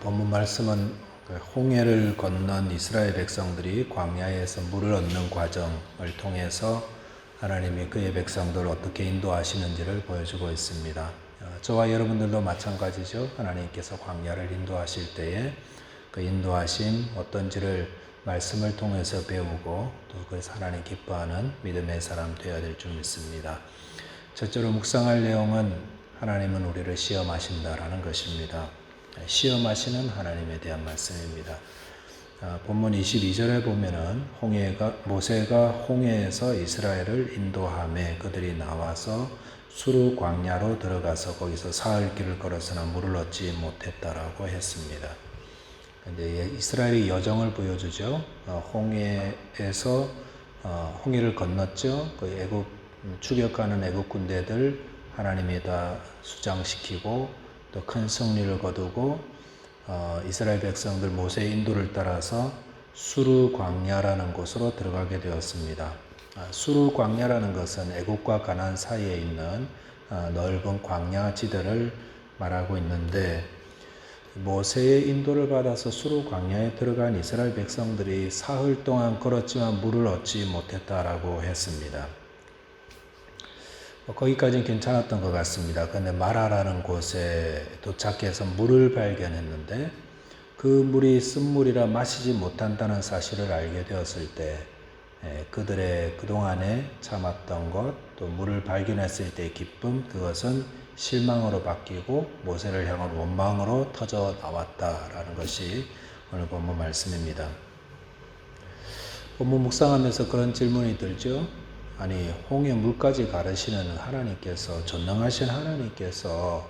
본문 말씀은 홍해를 건넌 이스라엘 백성들이 광야에서 물을 얻는 과정을 통해서 하나님이 그의 백성들을 어떻게 인도하시는지를 보여주고 있습니다. 저와 여러분들도 마찬가지죠. 하나님께서 광야를 인도하실 때에 그 인도하심 어떤지를 말씀을 통해서 배우고 또 그래서 하나님 기뻐하는 믿음의 사람 되어야 될 줄 믿습니다. 첫째로 묵상할 내용은 하나님은 우리를 시험하신다라는 것입니다. 시험하시는 하나님에 대한 말씀입니다. 본문 22절에 보면은 모세가 홍해에서 이스라엘을 인도하며 그들이 나와서 수르 광야로 들어가서 거기서 사흘 길을 걸었으나 물을 얻지 못했다라고 했습니다. 근데 이스라엘의 여정을 보여주죠. 홍해에서 홍해를 건넜죠. 그 추격하는 애굽 군대들 하나님이 다 수장시키고 또 큰 승리를 거두고 이스라엘 백성들 모세의 인도를 따라서 수르 광야라는 곳으로 들어가게 되었습니다. 수르 광야라는 것은 애굽과 가나안 사이에 있는 넓은 광야지대를 말하고 있는데 모세의 인도를 받아서 수르 광야에 들어간 이스라엘 백성들이 사흘 동안 걸었지만 물을 얻지 못했다라고 했습니다. 거기까지는 괜찮았던 것 같습니다. 그런데 마라라는 곳에 도착해서 물을 발견했는데 그 물이 쓴물이라 마시지 못한다는 사실을 알게 되었을 때 그들의 그동안에 참았던 것, 또 물을 발견했을 때의 기쁨, 그것은 실망으로 바뀌고 모세를 향한 원망으로 터져 나왔다라는 것이 오늘 본문 말씀입니다. 본문 묵상하면서 그런 질문이 들죠. 아니 홍해 물까지 가르시는 하나님께서, 전능하신 하나님께서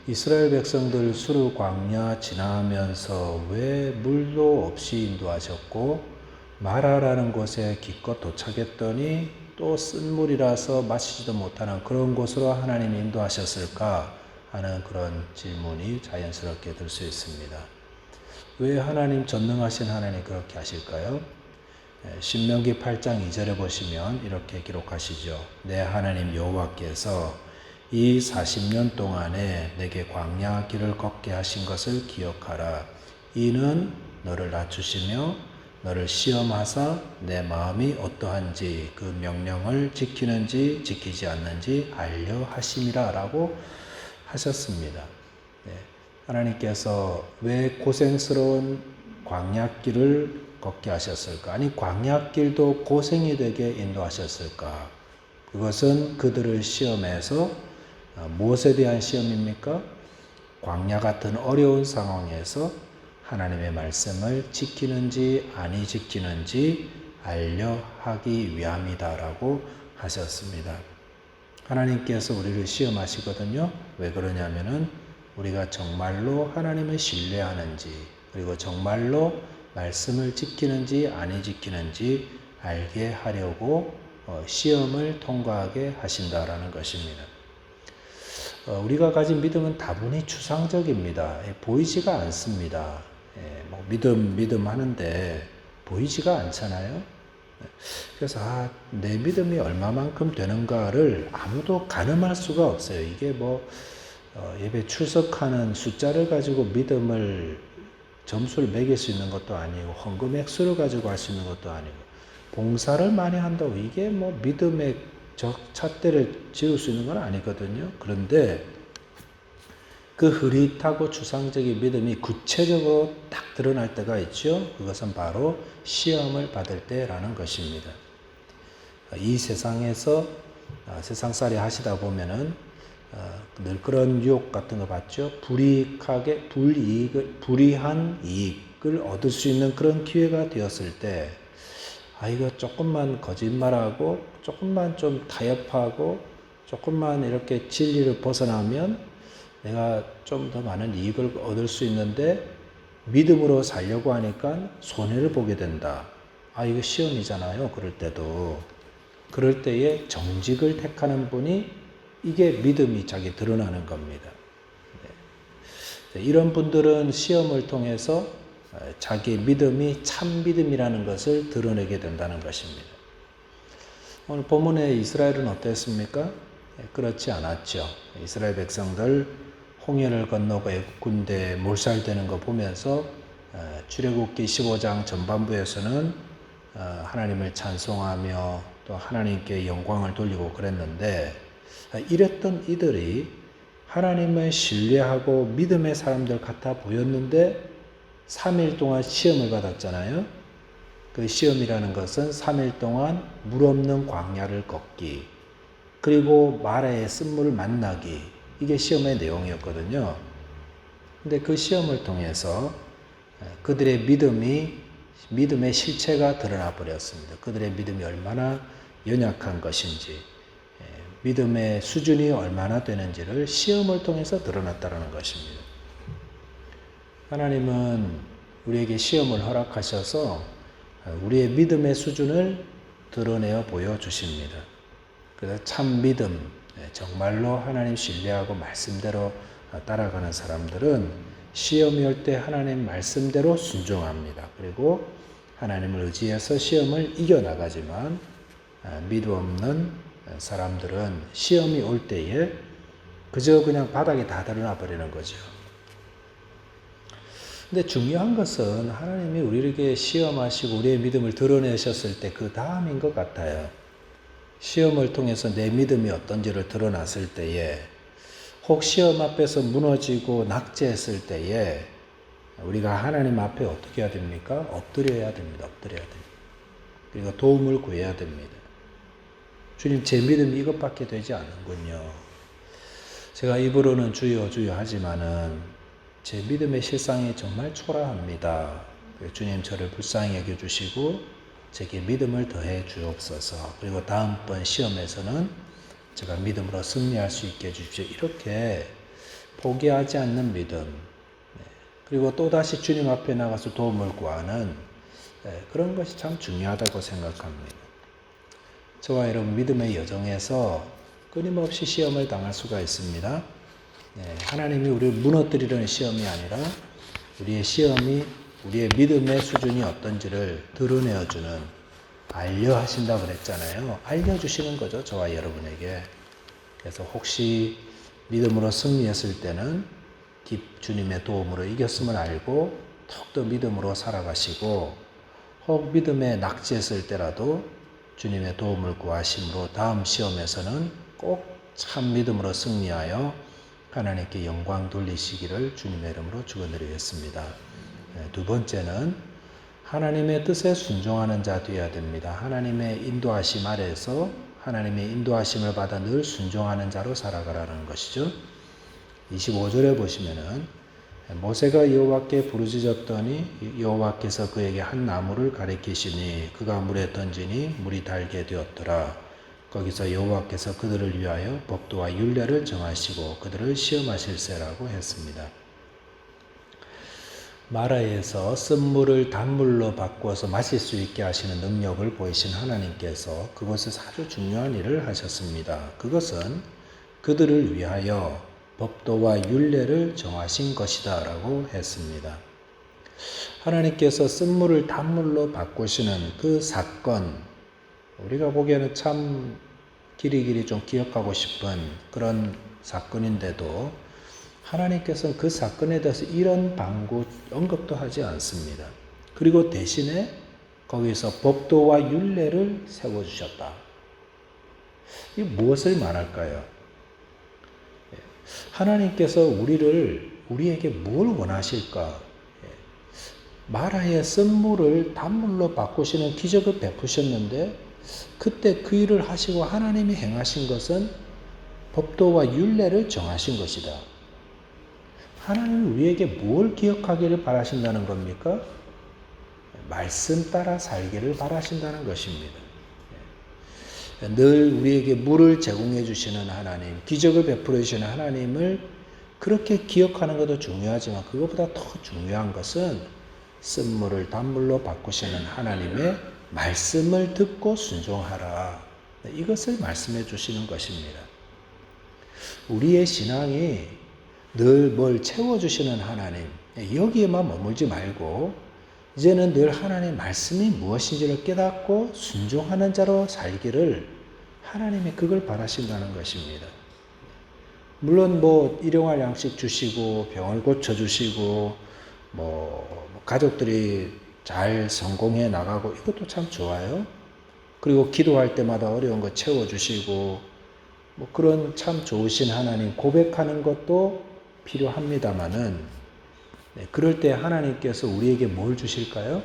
이스라엘 백성들 수르 광야 지나면서 왜 물도 없이 인도하셨고 마라라는 곳에 기껏 도착했더니 또 쓴물이라서 마시지도 못하는 그런 곳으로 하나님이 인도하셨을까 하는 그런 질문이 자연스럽게 들 수 있습니다. 왜 하나님, 전능하신 하나님 그렇게 하실까요? 신명기 8장 2절에 보시면 이렇게 기록하시죠. 내 하나님 여호와께서 이 40년 동안에 내게 광야 길을 걷게 하신 것을 기억하라. 이는 너를 낮추시며 너를 시험하사 내 마음이 어떠한지 그 명령을 지키는지 지키지 않는지 알려 하심이라 라고 하셨습니다. 하나님께서 왜 고생스러운 광야길을 걷게 하셨을까? 아니 광야길도 고생이 되게 인도하셨을까? 그것은 그들을 시험해서 무엇에 대한 시험입니까? 광야 같은 어려운 상황에서 하나님의 말씀을 지키는지 아니 지키는지 알려 하기 위함이다라고 하셨습니다. 하나님께서 우리를 시험하시거든요. 왜 그러냐면은 우리가 정말로 하나님을 신뢰하는지, 그리고 정말로 말씀을 지키는지 아니 지키는지 알게 하려고 시험을 통과하게 하신다라는 것입니다. 우리가 가진 믿음은 다분히 추상적입니다. 보이지가 않습니다. 믿음 하는데 보이지가 않잖아요. 그래서 내 믿음이 얼마만큼 되는가를 아무도 가늠할 수가 없어요. 이게 예배 출석하는 숫자를 가지고 믿음을 점수를 매길 수 있는 것도 아니고 헌금 액수를 가지고 할 수 있는 것도 아니고 봉사를 많이 한다고 이게 믿음의 잣대를 지을 수 있는 건 아니거든요. 그런데 그 흐릿하고 추상적인 믿음이 구체적으로 딱 드러날 때가 있죠. 그것은 바로 시험을 받을 때라는 것입니다. 이 세상에서 세상살이 하시다 보면은 늘 그런 유혹 같은 거 봤죠. 불이한 이익을 얻을 수 있는 그런 기회가 되었을 때, 이거 조금만 거짓말하고, 조금만 좀 타협하고, 조금만 이렇게 진리를 벗어나면 내가 좀 더 많은 이익을 얻을 수 있는데, 믿음으로 살려고 하니까 손해를 보게 된다. 이거 시험이잖아요. 그럴 때에 정직을 택하는 분이 이게 믿음이 자기 드러나는 겁니다. 이런 분들은 시험을 통해서 자기 믿음이 참 믿음이라는 것을 드러내게 된다는 것입니다. 오늘 본문의 이스라엘은 어땠습니까? 그렇지 않았죠. 이스라엘 백성들 홍해를 건너고 애국 군대에 몰살되는 거 보면서 출애굽기 15장 전반부에서는 하나님을 찬송하며 또 하나님께 영광을 돌리고 그랬는데, 이랬던 이들이 하나님을 신뢰하고 믿음의 사람들 같아 보였는데 3일 동안 시험을 받았잖아요. 그 시험이라는 것은 3일 동안 물 없는 광야를 걷기, 그리고 마라의 쓴물을 만나기, 이게 시험의 내용이었거든요. 근데 그 시험을 통해서 그들의 믿음의 실체가 드러나 버렸습니다. 그들의 믿음이 얼마나 연약한 것인지, 믿음의 수준이 얼마나 되는지를 시험을 통해서 드러났다는 것입니다. 하나님은 우리에게 시험을 허락하셔서 우리의 믿음의 수준을 드러내어 보여주십니다. 그래서 참 믿음, 정말로 하나님 신뢰하고 말씀대로 따라가는 사람들은 시험이 올 때 하나님 말씀대로 순종합니다. 그리고 하나님을 의지해서 시험을 이겨나가지만, 믿음 없는 사람들은 시험이 올 때에 그저 그냥 바닥에 다 드러나 버리는 거죠. 근데 중요한 것은 하나님이 우리에게 시험하시고 우리의 믿음을 드러내셨을 때 그 다음인 것 같아요. 시험을 통해서 내 믿음이 어떤지를 드러났을 때에, 혹 시험 앞에서 무너지고 낙제했을 때에 우리가 하나님 앞에 어떻게 해야 됩니까? 엎드려야 됩니다. 엎드려야 됩니다. 그리고 도움을 구해야 됩니다. 주님, 제 믿음이 이것밖에 되지 않는군요. 제가 입으로는 주여 주여 하지만은 제 믿음의 실상이 정말 초라합니다. 주님, 저를 불쌍히 여겨주시고 제게 믿음을 더해 주옵소서. 그리고 다음번 시험에서는 제가 믿음으로 승리할 수 있게 해주십시오. 이렇게 포기하지 않는 믿음, 그리고 또다시 주님 앞에 나가서 도움을 구하는 그런 것이 참 중요하다고 생각합니다. 저와 여러분 믿음의 여정에서 끊임없이 시험을 당할 수가 있습니다. 하나님이 우리를 무너뜨리려는 시험이 아니라 우리의 시험이 우리의 믿음의 수준이 어떤지를 드러내어주는, 알려하신다고 그랬잖아요. 알려주시는 거죠, 저와 여러분에게. 그래서 혹시 믿음으로 승리했을 때는 주님의 도움으로 이겼음을 알고 더욱더 믿음으로 살아가시고, 혹 믿음에 낙지했을 때라도 주님의 도움을 구하심으로 다음 시험에서는 꼭 참 믿음으로 승리하여 하나님께 영광 돌리시기를 주님의 이름으로 축원드리겠습니다. 두 번째는 하나님의 뜻에 순종하는 자 되어야 됩니다. 하나님의 인도하심 아래에서 하나님의 인도하심을 받아 늘 순종하는 자로 살아가라는 것이죠. 25절에 보시면은 모세가 여호와께 부르짖었더니 여호와께서 그에게 한 나무를 가리키시니 그가 물에 던지니 물이 달게 되었더라. 거기서 여호와께서 그들을 위하여 법도와 율례를 정하시고 그들을 시험하실세라고 했습니다. 마라에서 쓴물을 단물로 바꾸어서 마실 수 있게 하시는 능력을 보이신 하나님께서 그것에서 아주 중요한 일을 하셨습니다. 그것은 그들을 위하여 법도와 율례를 정하신 것이다 라고 했습니다. 하나님께서 쓴물을 단물로 바꾸시는 그 사건, 우리가 보기에는 참 길이길이 좀 기억하고 싶은 그런 사건인데도 하나님께서는 그 사건에 대해서 이런 방구 언급도 하지 않습니다. 그리고 대신에 거기서 법도와 율례를 세워주셨다. 이 무엇을 말할까요? 하나님께서 우리에게 뭘 원하실까? 마라의 쓴물을 단물로 바꾸시는 기적을 베푸셨는데 그때 그 일을 하시고 하나님이 행하신 것은 법도와 율례를 정하신 것이다. 하나님은 우리에게 뭘 기억하기를 바라신다는 겁니까? 말씀 따라 살기를 바라신다는 것입니다. 늘 우리에게 물을 제공해 주시는 하나님, 기적을 베풀어 주시는 하나님을 그렇게 기억하는 것도 중요하지만 그것보다 더 중요한 것은 쓴물을 단물로 바꾸시는 하나님의 말씀을 듣고 순종하라. 이것을 말씀해 주시는 것입니다. 우리의 신앙이 늘 뭘 채워주시는 하나님, 여기에만 머물지 말고 이제는 늘 하나님의 말씀이 무엇인지를 깨닫고 순종하는 자로 살기를 하나님이 그걸 바라신다는 것입니다. 물론 뭐 일용할 양식 주시고 병을 고쳐 주시고 뭐 가족들이 잘 성공해 나가고 이것도 참 좋아요. 그리고 기도할 때마다 어려운 거 채워 주시고 뭐 그런 참 좋으신 하나님 고백하는 것도 필요합니다마는 그럴 때 하나님께서 우리에게 뭘 주실까요?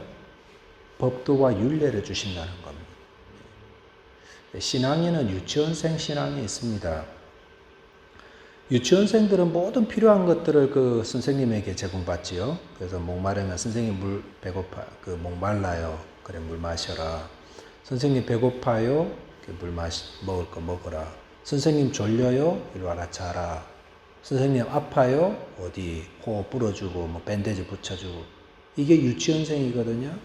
법도와 율례를 주신다는 겁니다. 신앙에는 유치원생 신앙이 있습니다. 유치원생들은 모든 필요한 것들을 그 선생님에게 제공받지요. 그래서 목마르면 선생님 배고파, 목말라요. 그래 물 마셔라. 선생님 배고파요. 먹을 거 먹어라. 선생님 졸려요. 이리 와라 자라. 선생님 아파요. 어디 호 불어주고 뭐 밴드지 붙여주고 이게 유치원생이거든요.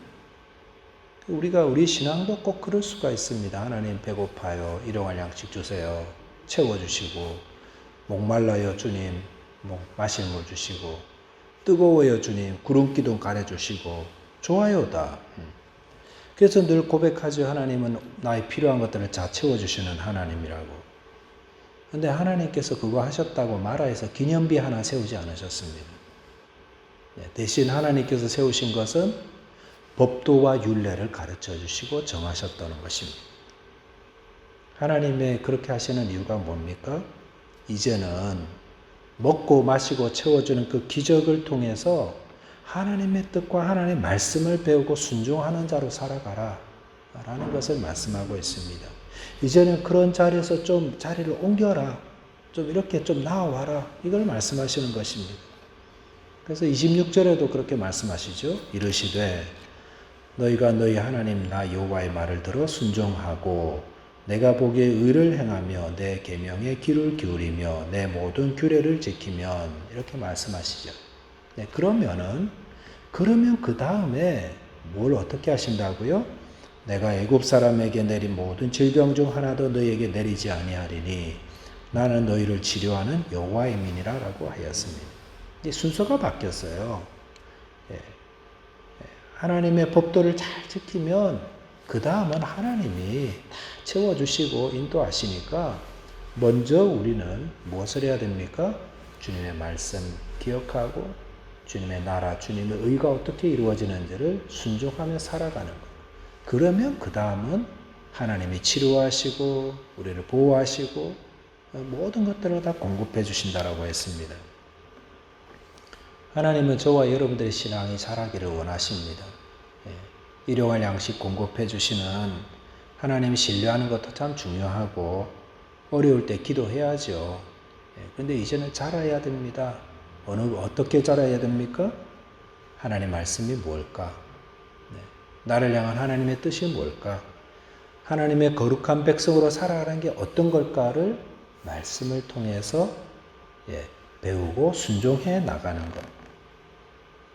우리가 우리 신앙도 꼭 그럴 수가 있습니다. 하나님 배고파요. 일용할 양식 주세요. 채워주시고 목말라요 주님 마실 물 주시고 뜨거워요 주님 구름 기둥 가려주시고 좋아요 다. 그래서 늘 고백하죠. 하나님은 나의 필요한 것들을 다 채워주시는 하나님이라고. 근데 하나님께서 그거 하셨다고 마라에서 기념비 하나 세우지 않으셨습니다. 대신 하나님께서 세우신 것은 법도와 율례를 가르쳐 주시고 정하셨다는 것입니다. 하나님의 그렇게 하시는 이유가 뭡니까? 이제는 먹고 마시고 채워주는 그 기적을 통해서 하나님의 뜻과 하나님의 말씀을 배우고 순종하는 자로 살아가라 라는 것을 말씀하고 있습니다. 이제는 그런 자리에서 좀 자리를 옮겨라. 좀 이렇게 좀 나와라. 이걸 말씀하시는 것입니다. 그래서 26절에도 그렇게 말씀하시죠. 이르시되 너희가 너희 하나님 나 여호와의 말을 들어 순종하고 내가 보기에 의를 행하며 내 계명에 귀를 기울이며 내 모든 규례를 지키면 이렇게 말씀하시죠. 네, 그러면 그 다음에 뭘 어떻게 하신다고요? 내가 애굽 사람에게 내린 모든 질병 중 하나도 너희에게 내리지 아니하리니 나는 너희를 치료하는 여호와의 민이라라고 하였습니다. 이제 순서가 바뀌었어요. 하나님의 법도를 잘 지키면 그 다음은 하나님이 다 채워주시고 인도하시니까 먼저 우리는 무엇을 해야 됩니까? 주님의 말씀 기억하고 주님의 나라, 주님의 의가 어떻게 이루어지는지를 순종하며 살아가는 것. 그러면 그 다음은 하나님이 치료하시고 우리를 보호하시고 모든 것들을 다 공급해 주신다라고 했습니다. 하나님은 저와 여러분들의 신앙이 자라기를 원하십니다. 일용할 양식 공급해 주시는 하나님 신뢰하는 것도 참 중요하고 어려울 때 기도해야죠. 그런데 이제는 자라야 됩니다. 어떻게 자라야 됩니까? 하나님 말씀이 뭘까? 나를 향한 하나님의 뜻이 뭘까? 하나님의 거룩한 백성으로 살아가는 게 어떤 걸까를 말씀을 통해서 배우고 순종해 나가는 것.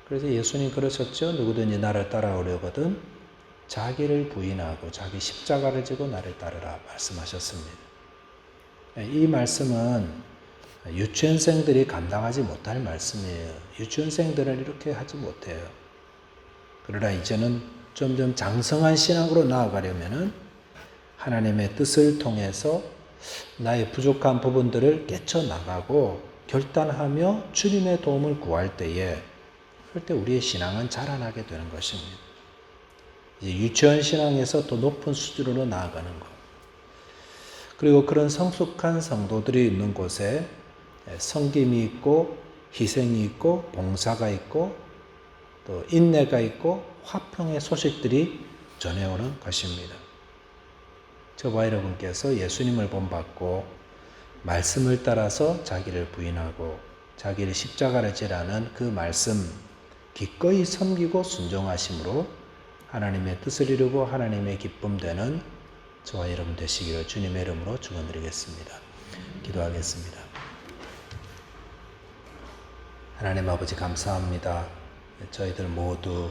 그래서 예수님 그러셨죠. 누구든지 나를 따라오려거든 자기를 부인하고 자기 십자가를 지고 나를 따르라 말씀하셨습니다. 이 말씀은 유치원생들이 감당하지 못할 말씀이에요. 유치원생들은 이렇게 하지 못해요. 그러나 이제는 점점 장성한 신앙으로 나아가려면 하나님의 뜻을 통해서 나의 부족한 부분들을 깨쳐나가고 결단하며 주님의 도움을 구할 때에 그럴 때 우리의 신앙은 자라나게 되는 것입니다. 이제 유치원 신앙에서 또 높은 수준으로 나아가는 것. 그리고 그런 성숙한 성도들이 있는 곳에 섬김이 있고 희생이 있고 봉사가 있고 또 인내가 있고 화평의 소식들이 전해오는 것입니다. 저와 여러분께서 예수님을 본받고 말씀을 따라서 자기를 부인하고 자기를 십자가를 지라는 그 말씀 기꺼이 섬기고 순종하심으로 하나님의 뜻을 이루고 하나님의 기쁨 되는 저와 여러분 되시기를 주님의 이름으로 축원드리겠습니다. 기도하겠습니다. 하나님 아버지 감사합니다. 저희들 모두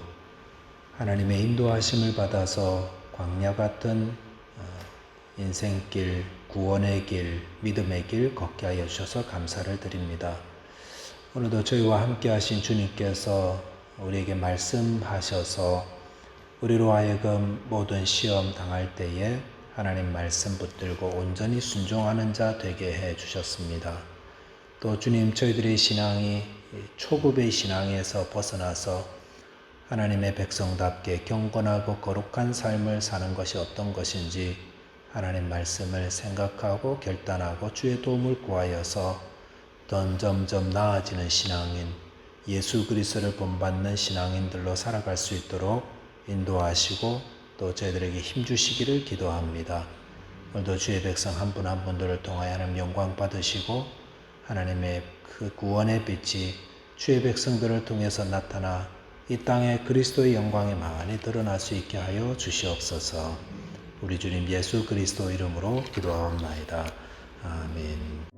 하나님의 인도하심을 받아서 광야 같은 인생길, 구원의 길, 믿음의 길 걷게 하여 주셔서 감사를 드립니다. 오늘도 저희와 함께 하신 주님께서 우리에게 말씀하셔서 우리로 하여금 모든 시험 당할 때에 하나님 말씀 붙들고 온전히 순종하는 자 되게 해 주셨습니다. 또 주님 저희들의 신앙이 초급의 신앙에서 벗어나서 하나님의 백성답게 경건하고 거룩한 삶을 사는 것이 어떤 것인지 하나님 말씀을 생각하고 결단하고 주의 도움을 구하여서 점점 나아지는 신앙인, 예수 그리스도를 본받는 신앙인들로 살아갈 수 있도록 인도하시고 또 저희들에게 힘주시기를 기도합니다. 오늘도 주의 백성 한 분 한 분들을 통하여 하나님 영광 받으시고 하나님의 그 구원의 빛이 주의 백성들을 통해서 나타나 이 땅에 그리스도의 영광이 많이 드러날 수 있게 하여 주시옵소서. 우리 주님 예수 그리스도 이름으로 기도하옵나이다. 아멘.